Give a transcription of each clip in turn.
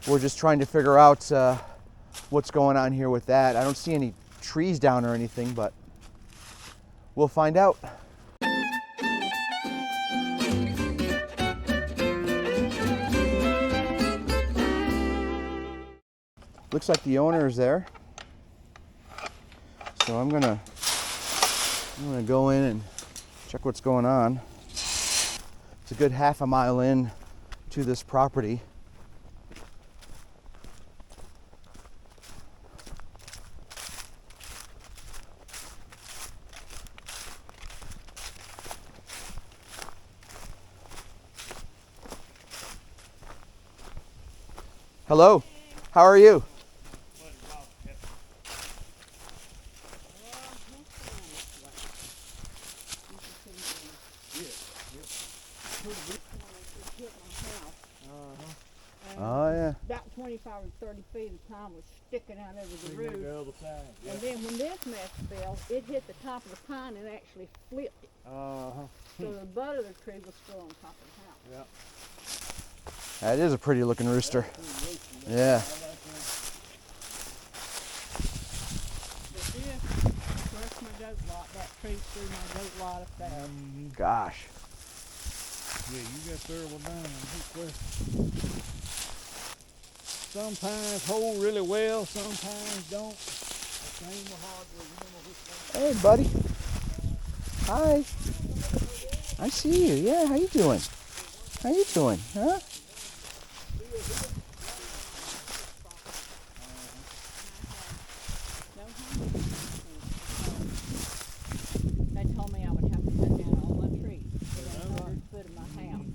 We're just trying to figure out what's going on here with that. I don't see any trees down or anything, but we'll find out. Looks like the owner is there. So I'm gonna go in and check what's going on. It's a good half a mile in to this property. Hello, how are you? Oh yeah. About 25 or 30 feet of time was sticking out over the roof. And then when this mess fell, it hit the top of the pine and actually flipped it. So the butt of the tree was still on top of the house. That is a pretty looking rooster. Yeah. But this, that's my goat lot. That tree threw my goat lot up there. Gosh. Yeah, you got terrible down. Some pines hold really well, some pines don't. The same with hardwood. Hey, buddy. Hi. I see you. Yeah, how you doing? How you doing? Huh? They told me I would have to cut down all my trees within 100 foot of my house.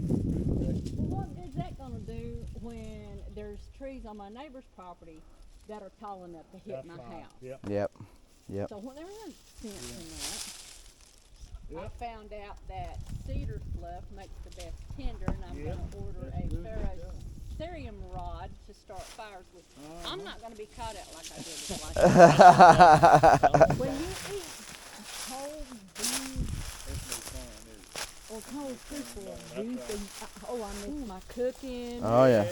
Well, what is that going to do when there's trees on my neighbor's property that are tall enough to hit my house? Yep. So when there is sense in that, I found out that cedar fluff makes the best tinder, and I'm going to order a ferrocerium rod to start fires with. I'm not going to be caught out like I did with last. When you eat cold beef or cold soup or beef, I miss my cooking. Oh yeah.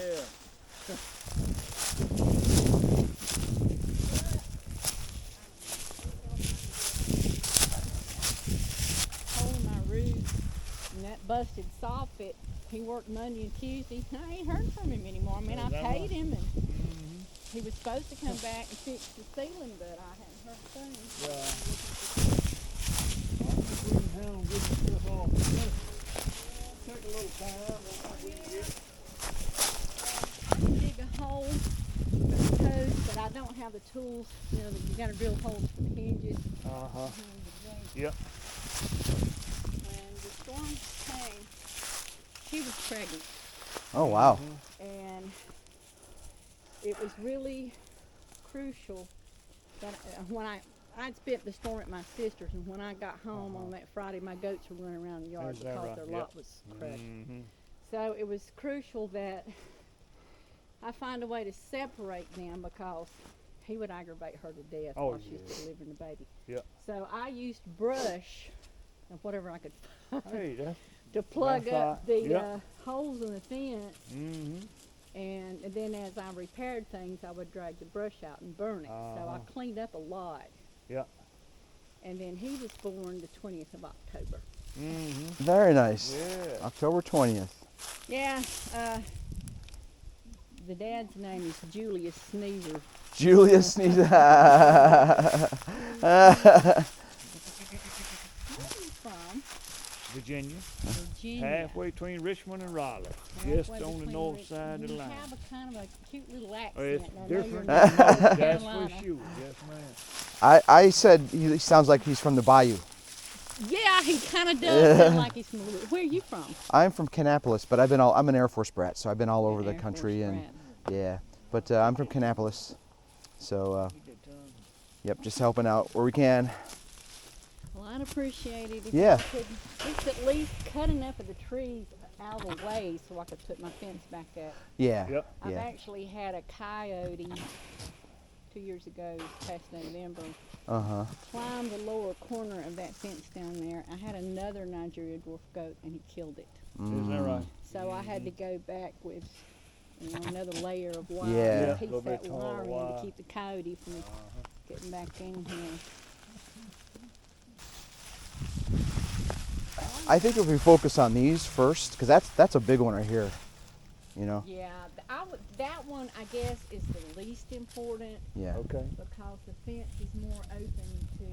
And that busted soffit, he worked Monday and Tuesday. I ain't heard from him anymore. I mean, I paid him, and he was supposed to come back and fix the ceiling, but I hadn't heard from him. Take a little time. I can dig a hole for the post, but I don't have the tools. You know, you got to drill holes for the hinges. Yep. When the storm came, she was pregnant. Oh wow. And it was really crucial that when I'd spent the storm at my sister's, and when I got home on that Friday, my goats were running around the yard because their lot was crushed. So it was crucial that I find a way to separate them, because he would aggravate her to death while she was delivering the baby. So I used brush and whatever I could find to plug up the holes in the fence. And then as I repaired things, I would drag the brush out and burn it. So I cleaned up a lot. And then he was born the 20th of October. Very nice. Yeah. October 20th. Yeah, the dad's name is Julius Sneezer. Julius Sneezer. Where are you from? Virginia. Virginia. Halfway between Richmond and Raleigh. Halfway Just on the between north side of the line. You have a kind of a cute little accent. It's and I know different. you're not from North That's for Carolina. sure. Yes, ma'am. I said he sounds like he's from the bayou. Yeah, he kind of does sound like he's from. Where are you from? I'm from Kannapolis, but I'm an Air Force brat, so I've been all over the Air country, Force and brat. yeah. But I'm from Kannapolis, so yep, just helping out where we can. Well, I'd appreciate it if Yeah. you could just at least cut enough of the trees out of the way so I could put my fence back up. Yeah. Yep. I've Yeah. actually had a coyote 2 years ago, this past November, Uh-huh. climbed the lower corner of that fence down there. I had another Nigeria dwarf goat, and he killed it. Is that right? So I had to go back with another layer of wire Yeah. to piece Little bit that taller wire in wire. to keep the coyote from getting back in here. I think if we focus on these first, because that's a big one right here. You know. Yeah, that one I guess is the least important Yeah. Okay. because the fence is more open to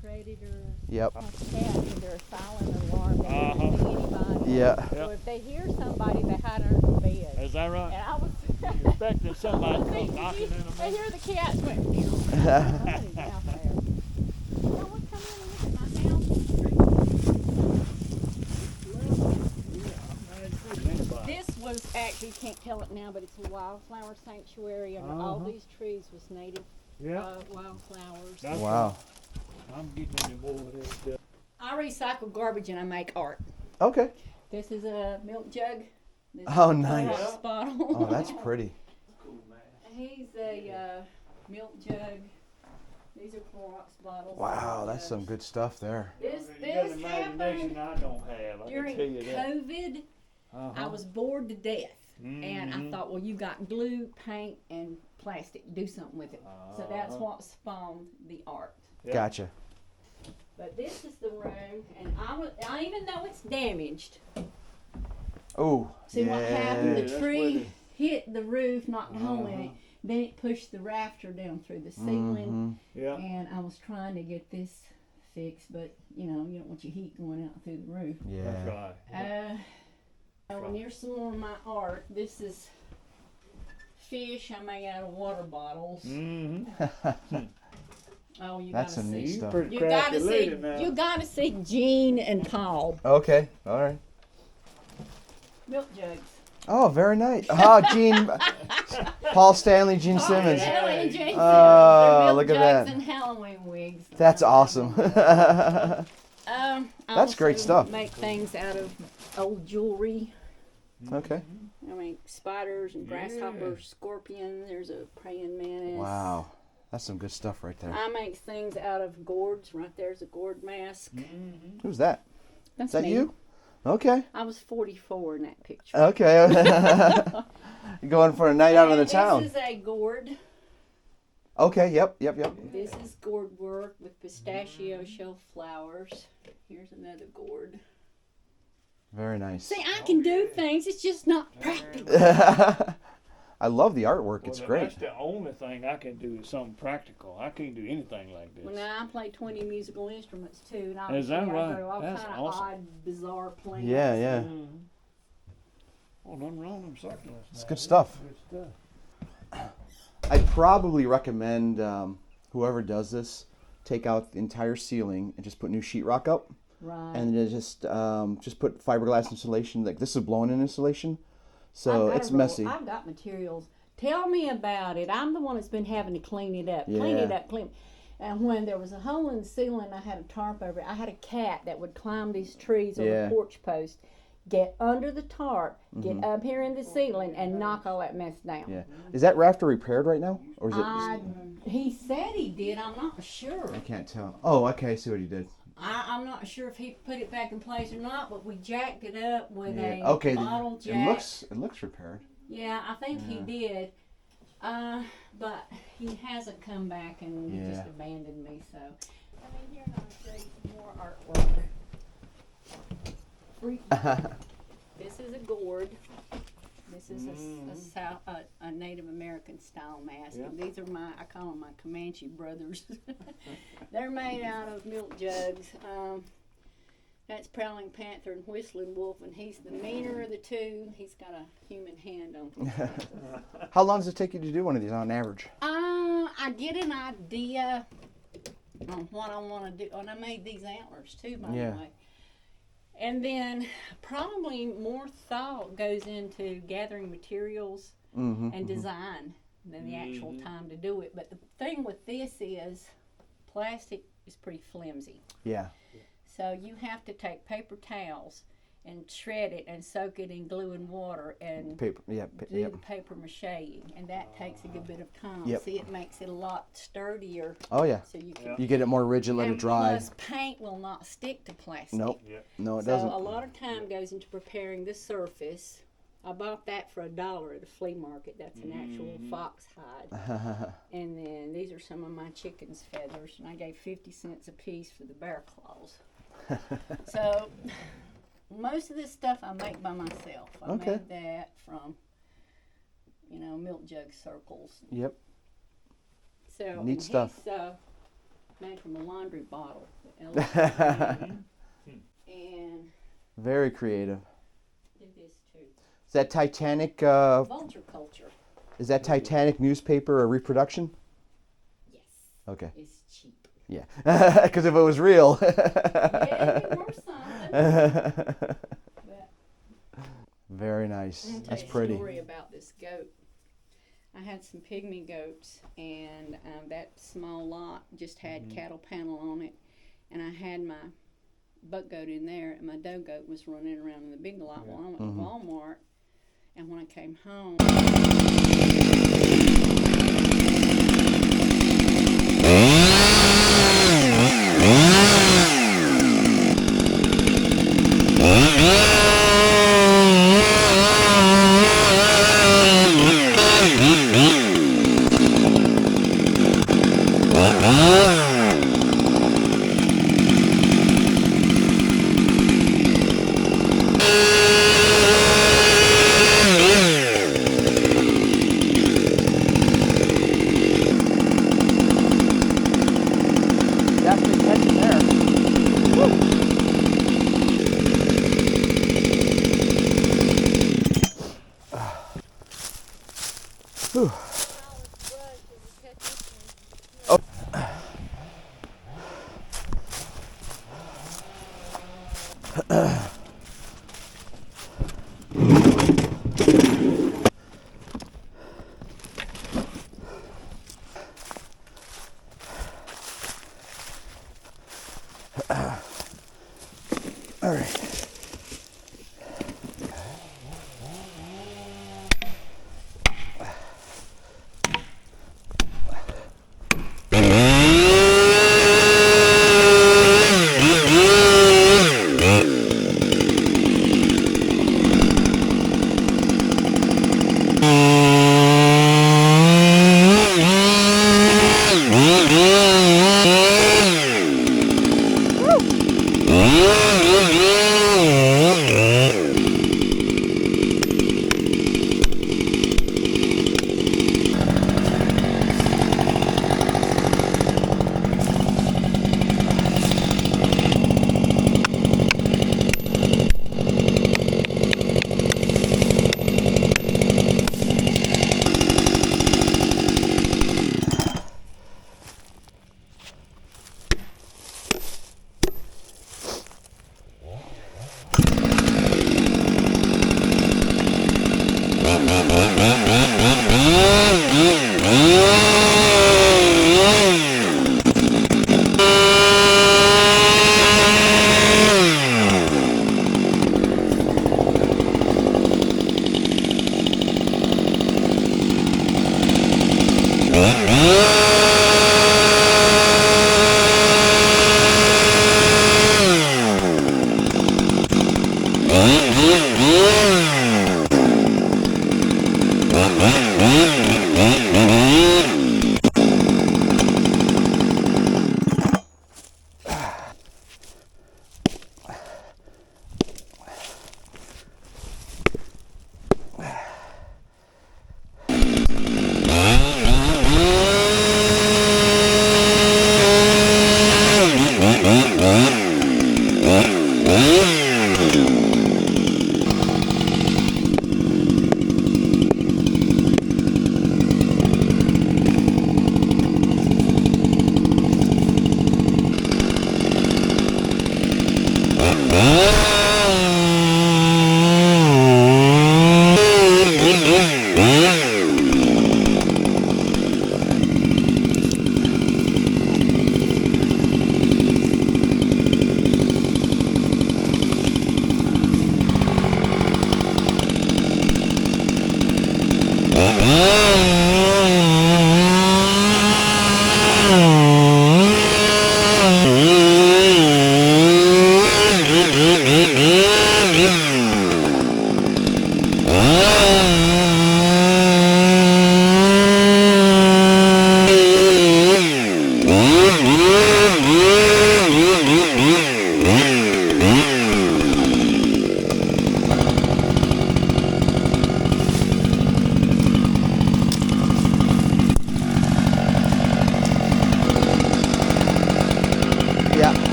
predators. Yep. Cats and they're a silent alarm. They don't see anybody. Yeah. So if they hear somebody, they hide under the bed. Is that right? And I was Expecting somebody to thinking, come knocking in a I minute. hear the cats went. Somebody's out there. Someone come in and look at my house. This was actually, you can't tell it now, but it's a wildflower sanctuary. Under all these trees was native Yeah. wildflowers. That's Wow. right. I'm getting into more of this stuff. I recycle garbage and I make art. Okay. This is a milk jug. This Oh, is a nice. Clorox bottle. Oh, that's pretty. Cool, man. He's a milk jug. These are Clorox bottles. Wow, that's some good stuff there. This You got an happened imagination I don't have. I during can tell you that. COVID. I was bored to death. And I thought, well, you got glue, paint, and plastic. Do something with it. So that's what spawned the art. Yeah. Gotcha. But this is the room, and I even though it's damaged, Oh. see what happened? Yeah, The that's tree where hit the roof, knocked a hole in it. Then it pushed the rafter down through the ceiling, Yeah. and I was trying to get this fixed, but you don't want your heat going out through the roof. That's Yeah. right. Oh, and here's some more of my art. This is fish I made out of water bottles. Oh, you That's gotta some neat see. stuff. Pretty You crafty gotta see. lady now. You gotta see Gene and Paul. Okay. All right. Milk jugs. Oh, very nice. Oh, Gene, Paul Stanley, Gene Simmons. Stanley and Gene Simmons. Oh, They're milk look at jugs that. and Halloween wigs. That's awesome. I That's great also stuff. Make things out of old jewelry. Okay. I mean, spiders and grasshoppers, scorpions. There's a praying mantis. Wow. That's some good stuff right there. I make things out of gourds. Right there's a gourd mask. Who's that? That's Is that me. you? Okay. I was 44 in that picture. Okay. You're going for a night out on the And town. This is a gourd. Okay. Yep. This is gourd work with pistachio shell flowers. Here's another gourd. Very nice. See, I can do things. It's just not practical. I love the artwork. It's Well, great. That's the only thing I can do is something practical. I can't do anything like this. Well, now I play 20 musical instruments too, and Is that obviously I right? grow all That's kind of awesome. odd, bizarre plants. Yeah. Oh, nothing wrong with them succulents. It's now. good stuff. Good stuff. I'd probably recommend whoever does this take out the entire ceiling and just put new sheetrock up, Right. and then just put fiberglass insulation. Like this is blown-in insulation, so it's messy. I've got materials. Tell me about it. I'm the one that's been having to clean it up. Yeah. And when there was a hole in the ceiling, I had a tarp over it. I had a cat that would climb these trees on Yeah. the porch post, get under the tarp, get up here in the ceiling, and knock all that mess down. Yeah. Is that rafter repaired right now, or is it? He said he did. I'm not sure. I can't tell. Oh, okay. I see what he did. I'm not sure if he put it back in place or not, but we jacked it up with Yeah. a Okay. bottle jack. It looks repaired. Yeah, I think he did. But he hasn't come back and he just Yeah. abandoned me, so. I mean, here I'll show you some more artwork. This is a gourd. This is a Native American style mask. Yeah. And these are I call them my Comanche brothers. They're made out of milk jugs. That's Prowling Panther and Whistling Wolf, and he's the meaner of the two. He's got a human hand on him. How long does it take you to do one of these on average? I get an idea on what I want to do. And I made these antlers too, by the way. And then probably more thought goes into gathering materials and design than the actual time to do it. But the thing with this is plastic is pretty flimsy. Yeah. So you have to take paper towels and shred it and soak it in glue and water and Paper. Yeah. do Yep. the paper macheing, and that takes a good bit of time. Yep. See, it makes it a lot sturdier. Oh yeah. So you can. You get it more rigid, let it And dry. plus, paint will not stick to plastic. Nope. Yep. No, it So doesn't. a lot of time goes into preparing the surface. I bought that for $1 at a flea market. That's an actual fox hide. And then these are some of my chicken's feathers, and I gave 50 cents a piece for the bear claws. So most of this stuff I make by myself. I Okay. made that from, milk jug circles. Yep. So Neat stuff. He's, made from a laundry bottle. And Very creative. do this too. Is that Titanic? Vulture culture. Is that Titanic newspaper a reproduction? Yes. Okay. It's cheap. Yeah. Because if it was real. Yeah, it worth something. But Very nice. I'm gonna That's tell you pretty. a story about this goat. I had some pygmy goats, and that small lot just had cattle panel on it, and I had my buck goat in there, and my doe goat was running around in the big lot while I went to Walmart. And when I came home, Definitely catching there. Whew. Oh. All right.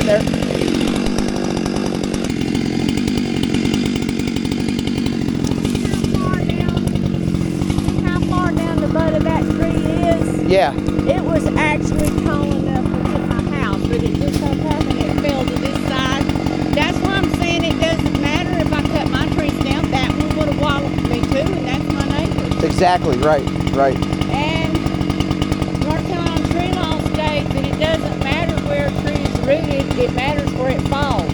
getting there. How far down the butt of that tree is? Yeah. It was actually tall enough to hit my house, but it just so happened it fell to this side. That's why I'm saying it doesn't matter if I cut my trees down. That one would have walloped me too, and that's my neighbor's. Exactly. Right. Right. And North Carolina tree law states that it doesn't matter where a tree is rooted, it matters where it falls.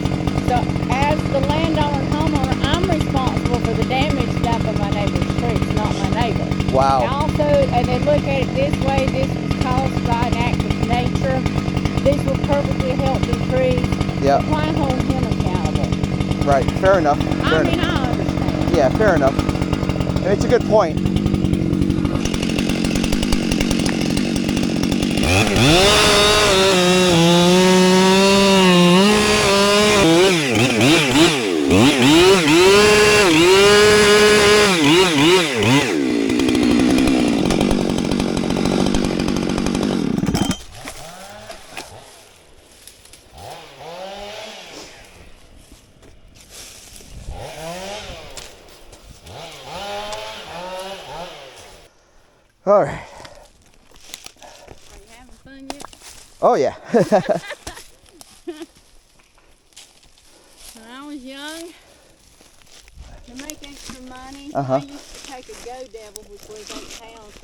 So as the landowner and homeowner, I'm responsible for the damage done by my neighbor's trees, not my neighbor. Wow. And also, and they look at it this way, this was caused by an act of nature. These were perfectly healthy trees. Yep. Why hold him accountable? Right. Fair enough. Fair I mean, enough. I understand. Yeah. Fair enough. And it's a good point. All right. Are you having fun yet? Oh yeah. When I was young, to make extra money, Uh-huh. I used to take a Go Devil, which weighs 8 pounds,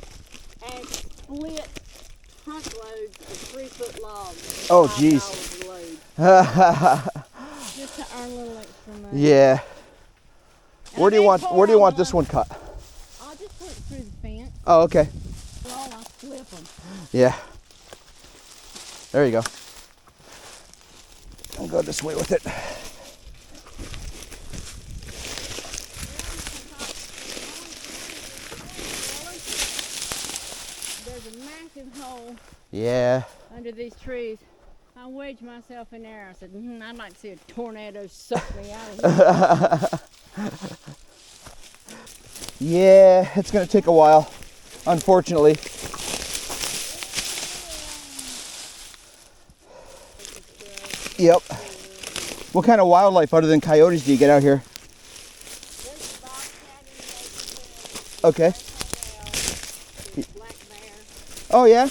and split trunkloads of 3-foot logs. Oh, $5 geez. a load, just to earn a little extra money. Yeah. And Where do you I want made Where do you want $4 this one cut? I'll just put it through the fence. Oh, okay. Well, I'll flip them. Yeah. There you go. I'll go this way with it. There's a massive hole Yeah. under these trees. I wedged myself in there. I said, I'd like to see a tornado suck me out of here. Yeah, it's gonna take a while, unfortunately. Yep. What kind of wildlife other than coyotes do you get out here? There's a bobcat in the Okay. there's black bear. Oh yeah.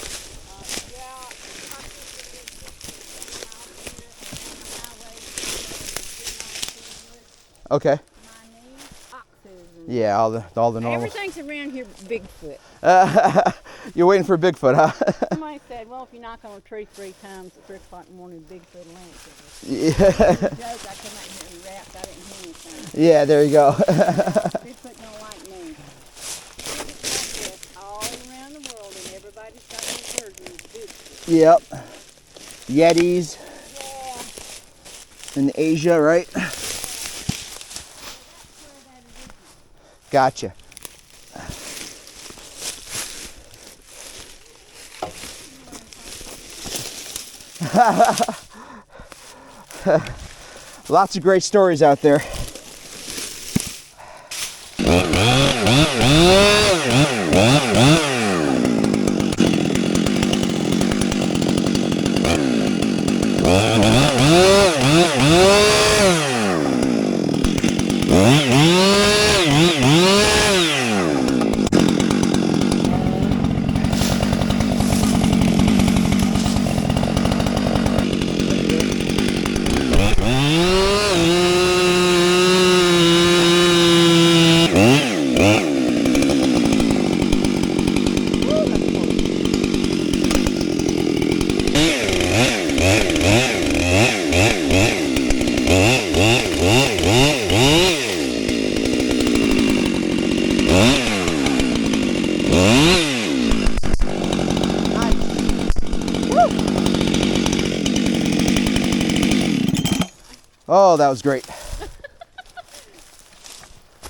Okay. Yeah, all the normal. Everything's around here Bigfoot. You're waiting for Bigfoot, huh? Somebody said, well, if you knock on a tree 3 times at 3 o'clock in the morning, Bigfoot will answer. Yeah. Joke, I come out here and rapped, I didn't hear anything. Yeah, there you go. Bigfoot don't like me. It's like this all around the world, and everybody's got these versions of Bigfoot. Yep. Yetis Yeah. in Asia, right? Gotcha. Lots of great stories out there. Oh, that was great.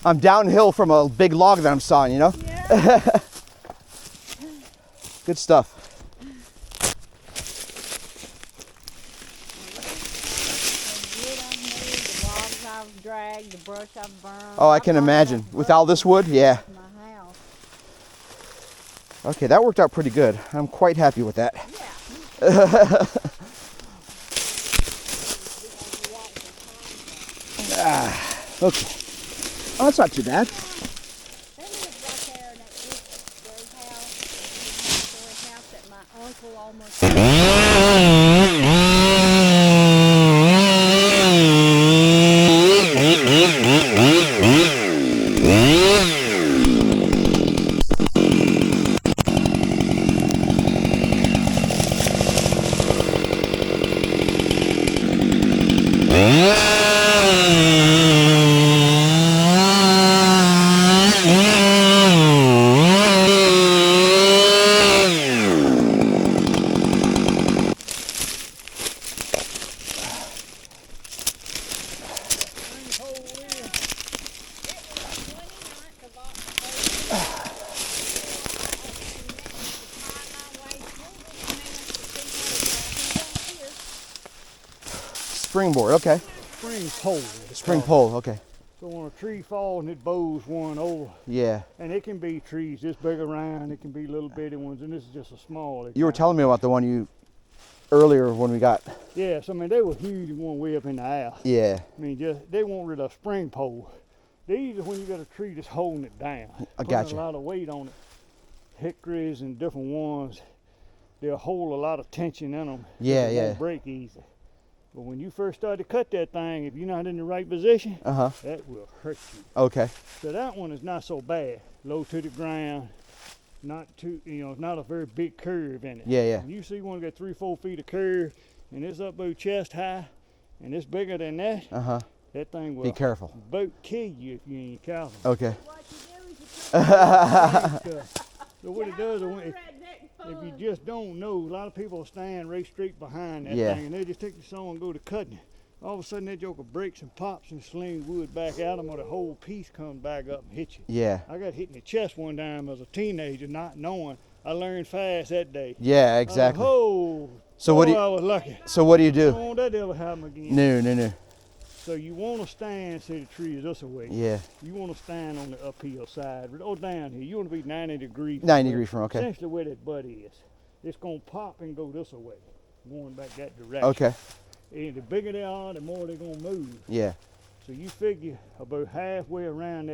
I'm downhill from a big log that I'm sawing, you know? Yeah. Good stuff. The wood I've moved, the logs I've dragged, the brush I've burned. Oh, I I've can brought imagine. enough With all brush this wood, yeah. to my house. Okay, that worked out pretty good. I'm quite happy with that. Yeah. Okay. Oh, that's not too bad. They lived right there in that big story house that my uncle almost. Springboard, okay. Spring pole. Spring pole, okay. So when a tree falls and it bows one over, Yeah. and it can be trees this big around, it can be little bitty ones, and this is just a small. You were telling me about the one you earlier when we got. Yes, I mean they were huge one way up in the house. Yeah. I mean just they want rid of spring pole. These are when you got a tree that's holding it down. I Putting gotcha. a lot of weight on it. Hickories and different ones, they'll hold a lot of tension in them. Yeah, It yeah. won't break easy. But when you first start to cut that thing, if you're not in the right position, Uh-huh. that will hurt you. Okay. So that one is not so bad. Low to the ground, not too, not a very big curve in it. Yeah, yeah. When you see one got 3-4 feet of curve, and it's up about chest high, and it's bigger than that, Uh-huh. that thing will Be careful. about kill you if you ain't careful. Okay. What you do is you So what it does, if you just don't know, a lot of people stand right straight behind that Yeah. thing, and they just take the saw and go to cutting. All of a sudden, that joker breaks and pops and slings wood back at them, or the whole piece comes back up and hits you. Yeah. I got hit in the chest one time as a teenager, not knowing. I learned fast that day. Yeah, exactly. Oh, So what do you- I was lucky. So what do you I don't do? want that to ever happen again. No, no, no. So you want to stand, say the tree is this way. Yeah. You want to stand on the uphill side, or down here. You want to be 90 degrees. 90 degrees from, okay. Essentially where that butt is. It's going to pop and go this way, going back that direction. Okay. And the bigger they are, the more they're going to move. Yeah. So you figure about halfway around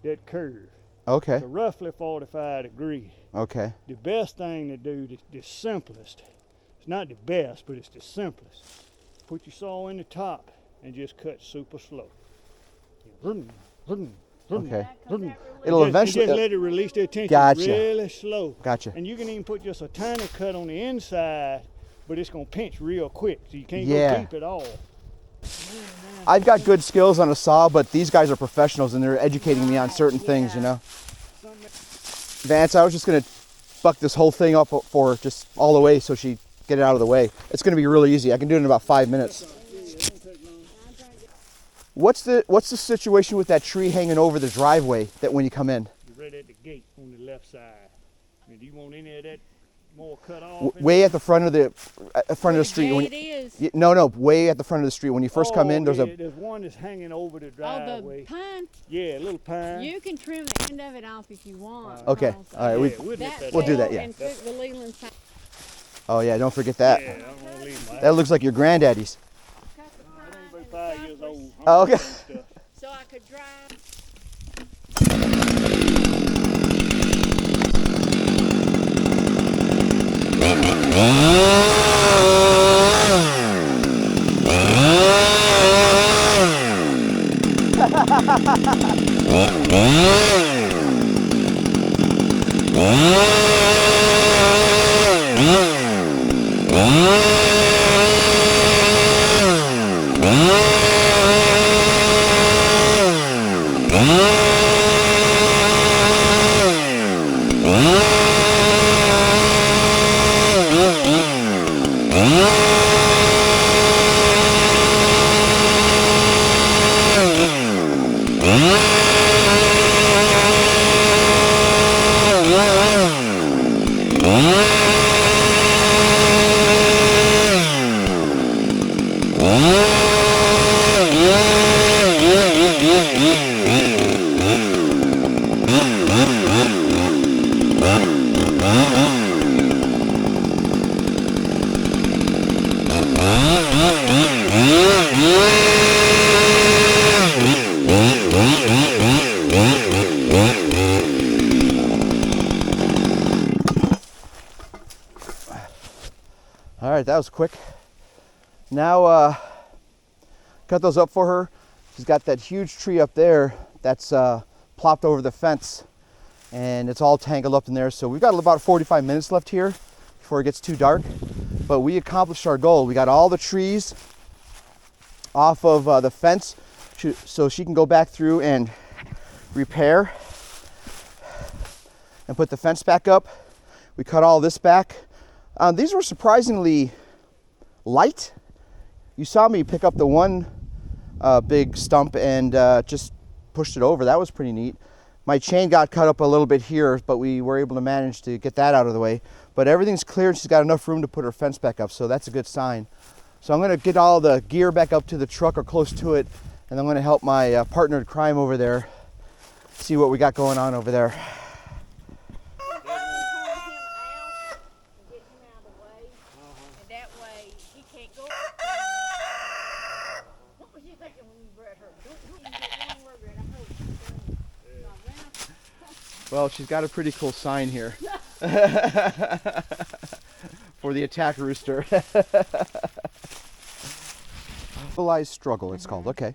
that curve. Okay. So roughly 45 degrees. Okay. The best thing to do, the simplest, it's not the best, but it's the simplest. Put your saw in the top and just cut super slow. Vroom, vroom, vroom, Okay. vroom. It'll And eventually. just let it release the tension Gotcha. really slow. Gotcha. And you can even put just a tiny cut on the inside, but it's gonna pinch real quick, so you can't Yeah. go deep at all. I've got good skills on a saw, but these guys are professionals and they're educating me on certain things, you know. Vance, I was just gonna buck this whole thing up for her just all the way so she get it out of the way. It's gonna be really easy. I can do it in about 5 minutes. What's the situation with that tree hanging over the driveway that when you come in? You're right at the gate on the left side. I mean, do you want any of that more cut off? Way at the front of the street. When it is. no, way at the front of the street. When you first come in, there's there's one that's hanging over the Oh, driveway. the pine. Yeah, a little pine. You can trim the end of it off if you want. Okay, because all right, Yeah, we- we'll nip that We'll do off. that, yeah. And put the Leland sign. Oh yeah, don't forget that. Yeah, I don't want to leave my That looks like your granddaddy's. Cut the I pine ain't and about 5 the years cypress old. Oh, okay. So I could drive. right, that was quick. Now, cut those up for her. She's got that huge tree up there that's plopped over the fence, and it's all tangled up in there. So we've got about 45 minutes left here before it gets too dark. But we accomplished our goal. We got all the trees off of the fence so she can go back through and repair and put the fence back up. We cut all this back. These were surprisingly light. You saw me pick up the one big stump and just pushed it over. That was pretty neat. My chain got cut up a little bit here, but we were able to manage to get that out of the way. But everything's cleared. She's got enough room to put her fence back up, so that's a good sign. So I'm going to get all the gear back up to the truck or close to it, and I'm going to help my partner in crime over there see what we got going on over there. Well, she's got a pretty cool sign here for the attack rooster. Civilized struggle, it's called. Okay.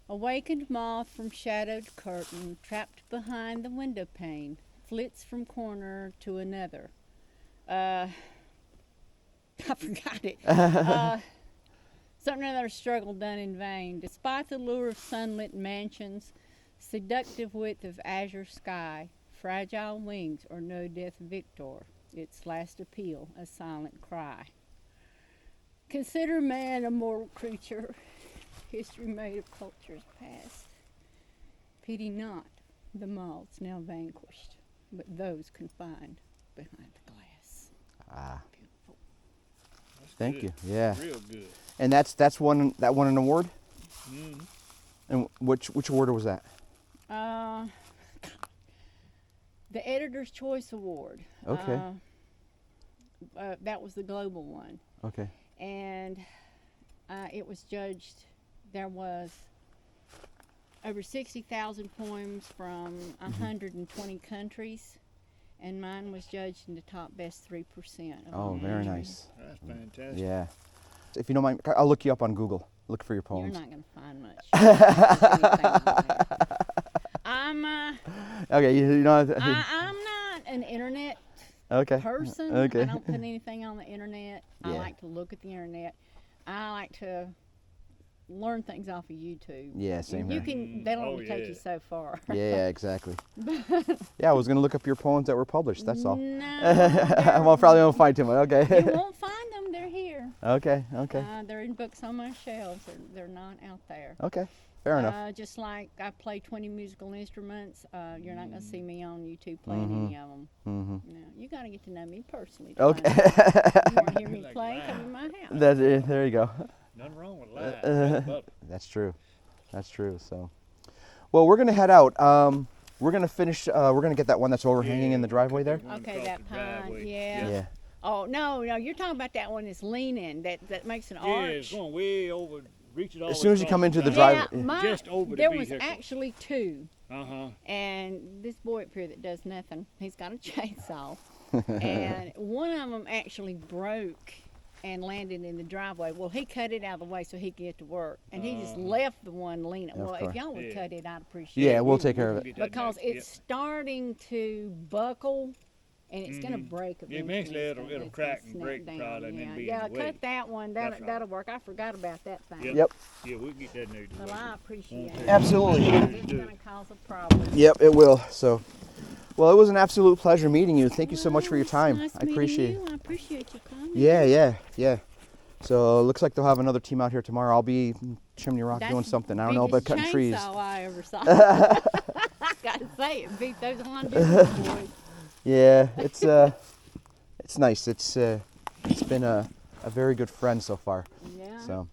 Awakened moth from shadowed curtain, trapped behind the window pane, flits from corner to another. I forgot it. Something or other struggle done in vain. Despite the lure of sunlit mansions, seductive width of azure sky, fragile wings or no death victor, its last appeal a silent cry. Consider man a mortal creature, history made of cultures past. Pity not the moths now vanquished, but those confined behind the glass. Ah, beautiful. Thank you. Yeah. Real good. And that won an award. Mm-hmm. And which award was that? The Editor's Choice Award. Okay. That was the global one. Okay. And it was judged, there was over 60,000 poems from 120 countries, and mine was judged in the top best 3% of Oh, all very countries. nice. That's fantastic. Yeah. If you don't mind, I'll look you up on Google. Look for your You're poems. not going to find much. Okay, you know. I'm not an internet Okay. person. Okay. I don't put anything on the internet. I Yeah. like to look at the internet. I like to learn things off of YouTube. Yeah, same You here. can. They don't Oh, only take yeah. you so far. Yeah, exactly. Yeah, I was gonna look up your poems that were published. That's all. No, I probably won't find too much. you Okay. won't find them. They're here. Okay. Okay. They're in books on my shelves. They're not out there. Okay. Fair enough. Just like I play 20 musical instruments, you're not going to see me on YouTube playing any of them. Mm-hmm. No, you got to get to know me personally. Okay. You want to hear me Like play? live. Come in my house. That's it. There you go. Nothing wrong with live. That's true. That's true. So, well, we're gonna head out. We're gonna finish. We're gonna get that one that's overhanging in the driveway there. Okay, that pine. Yeah. Yeah. Oh no, you're talking about that one that's leaning. That makes an Yeah, arch. it's going way over, reach it all As the soon way as you come across into the driveway. driveway. Yeah, my, Just over the there was vehicle. actually two. Uh-huh. And this boy up here that does nothing, he's got a chainsaw. And one of them actually broke and landed in the driveway. Well, he cut it out of the way so he could get to work. And he just left the one leaning. Of Well, if course. y'all would Yeah. cut it, I'd appreciate Yeah, it. we'll take care of can it. get that Because next- it's starting to buckle and it's going to break Yeah, eventually. eventually It's it'll- gonna- it'll it's gonna crack and snap break down. probably and then Yeah, be in yeah, the way. cut that one. That's right. That'll work. I forgot about that thing. Yep. Yep. Yeah, we can get that new. Well, I appreciate it. Absolutely. It's going to cause a problem. Yep, it will. So, well, it was an absolute pleasure meeting you. Thank you so much for your Well, time. it's nice I appreciate meeting it. you. I appreciate you coming. Yeah. So, looks like they'll have another team out here tomorrow. I'll be in Chimney Rock That's doing the something. I don't know about biggest cutting trees. chainsaw I ever saw. I gotta say, it beat those Honduras boys. Yeah, it's nice. It's been a very good friend so far. Yeah. So.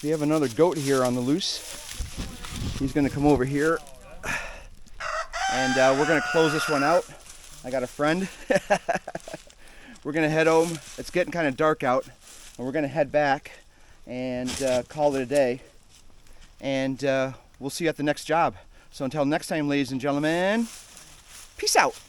We have another goat here on the loose. He's gonna come over here, and we're gonna close this one out. I got a friend. We're gonna head home. It's getting kind of dark out, and we're gonna head back and call it a day. And we'll see you at the next job. So until next time, ladies and gentlemen, peace out.